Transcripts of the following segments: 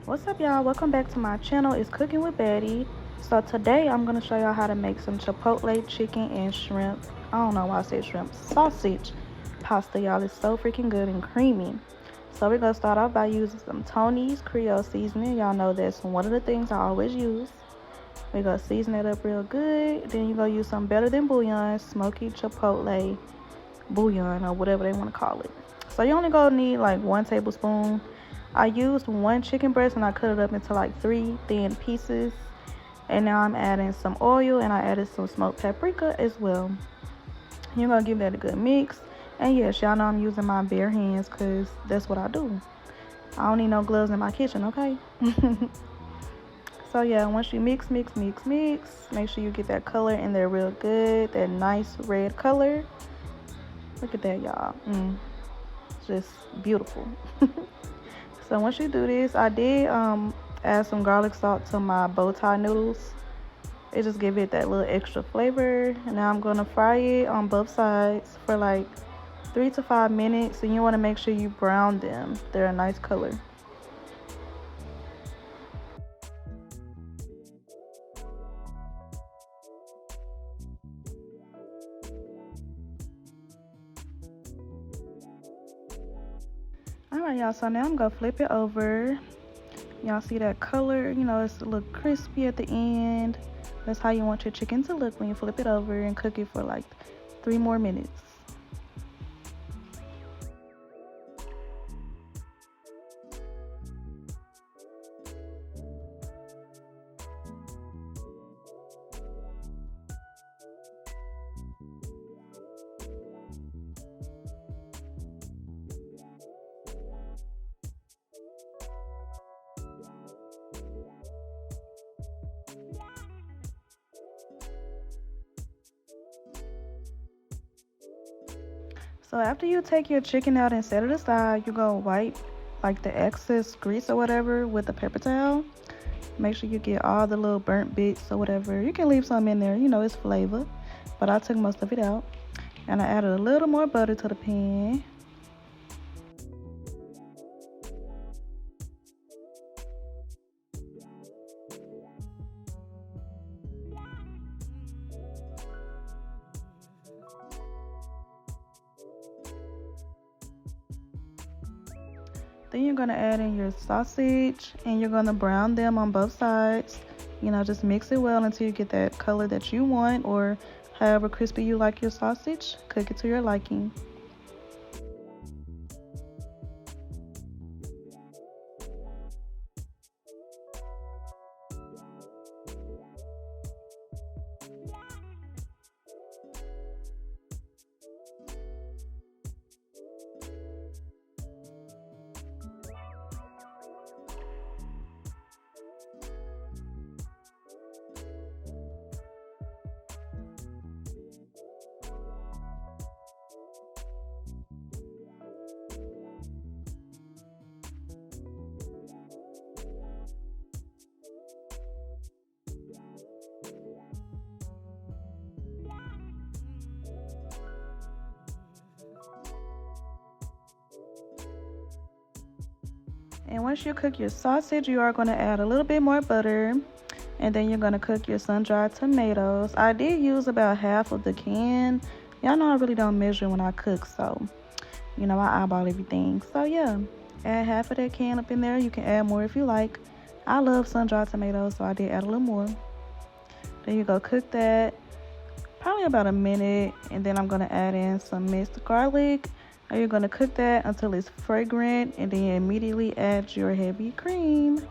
What's up, y'all? Welcome back to my channel. It's Cooking with Betty. So today I'm going to show y'all how to make some Chipotle chicken and shrimp. I don't know why I said shrimp. Sausage pasta, y'all. It's so freaking good and creamy. So we're going to start off by using some Tony's Creole seasoning. Y'all know that's one of the things I always use. We're going to season it up real good. Then you're going to use some Better Than Bouillon, smoky Chipotle bouillon, or whatever they want to call it. So you only going to need like 1 tablespoon. I used 1 chicken breast and I cut it up into like 3 thin pieces. And now I'm adding some oil and I added some smoked paprika as well. You're going to give that a good mix. And yes, y'all know I'm using my bare hands because that's what I do. I don't need no gloves in my kitchen, okay? So yeah, once you mix, make sure you get that color in there real good. That nice red color. Look at that, y'all. Just beautiful. So once you do this, I did add some garlic salt to my bow tie noodles. It just give it that little extra flavor. And now I'm gonna fry it on both sides for like 3 to 5 minutes. And you wanna make sure you brown them. They're a nice color. Alright, y'all, so now I'm gonna flip it over. Y'all see that color? You know, it's a little crispy at the end. That's how you want your chicken to look when you flip it over and cook it for like 3 more minutes. So after you take your chicken out and set it aside, you're gonna wipe like the excess grease or whatever with a paper towel. Make sure you get all the little burnt bits or whatever. You can leave some in there, you know, it's flavor. But I took most of it out. And I added a little more butter to the pan. Then you're gonna add in your sausage and you're gonna brown them on both sides. You know, just mix it well until you get that color that you want, or however crispy you like your sausage. Cook it to your liking. And once you cook your sausage, you are going to add a little bit more butter. And then you're going to cook your sun-dried tomatoes. I did use about half of the can. Y'all know I really don't measure when I cook, so, you know, I eyeball everything. So, yeah, add half of that can up in there. You can add more if you like. I love sun-dried tomatoes, so I did add a little more. Then you go cook that probably about a minute. And then I'm going to add in some minced garlic. And you're going to cook that until it's fragrant, and then immediately add your heavy cream.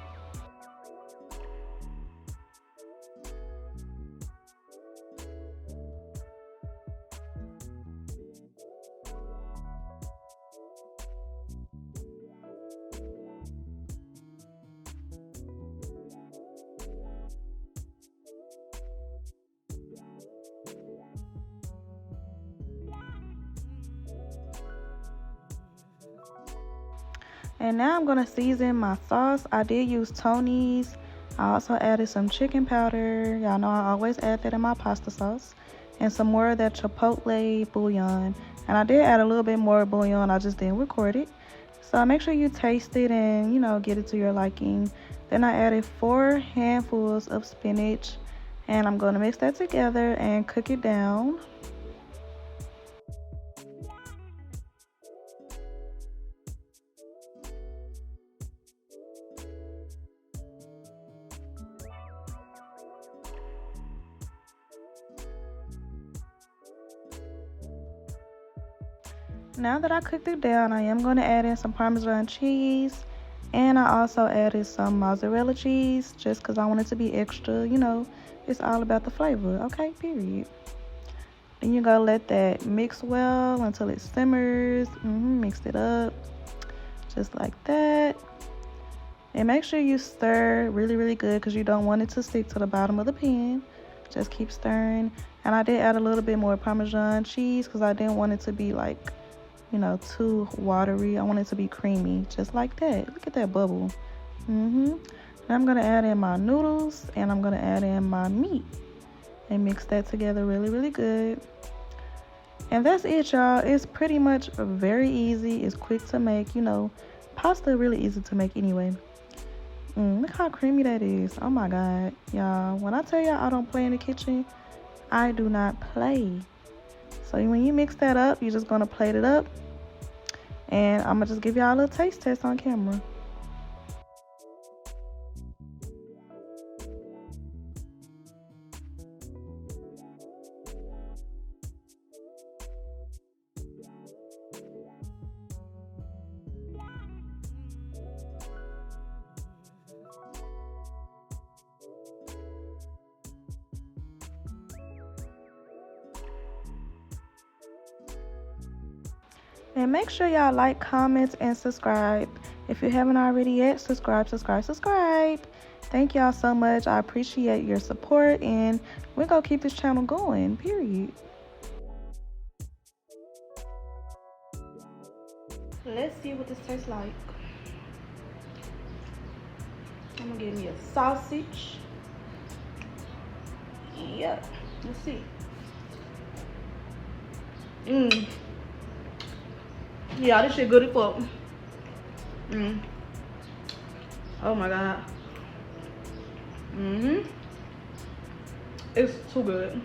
And now I'm going to season my sauce. I did use Tony's. I also added some chicken powder. Y'all know I always add that in my pasta sauce. And some more of that Chipotle bouillon. And I did add a little bit more bouillon. I just didn't record it. So make sure you taste it and, you know, get it to your liking. Then I added 4 handfuls of spinach, and I'm going to mix that together and cook it down. Now that I cooked it down, I am going to add in some parmesan cheese, and I also added some mozzarella cheese just because I want it to be extra. You know, it's all about the flavor, okay, period. Then you're going to let that mix well until it simmers. Mix it up just like that. And make sure you stir really good because you don't want it to stick to the bottom of the pan. Just keep stirring. And I did add a little bit more parmesan cheese because I didn't want it to be like, you know, too watery. I want it to be creamy, just like that. Look at that bubble. Now I'm gonna add in my noodles and I'm gonna add in my meat and mix that together really good. And that's it, y'all. It's pretty much very easy. It's quick to make. You know, pasta really easy to make anyway. Look how creamy that is. Oh my god, y'all. When I tell y'all I don't play in the kitchen, I do not play. So when you mix that up, you're just gonna plate it up, and I'm gonna just give y'all a little taste test on camera. And make sure y'all like, comment, and subscribe. If you haven't already yet, subscribe. Thank y'all so much. I appreciate your support, and we're gonna keep this channel going, period. Let's see what this tastes like. I'm gonna give me a sausage. Yeah, let's see. Yeah, this shit good as fuck. Oh my god. It's too good.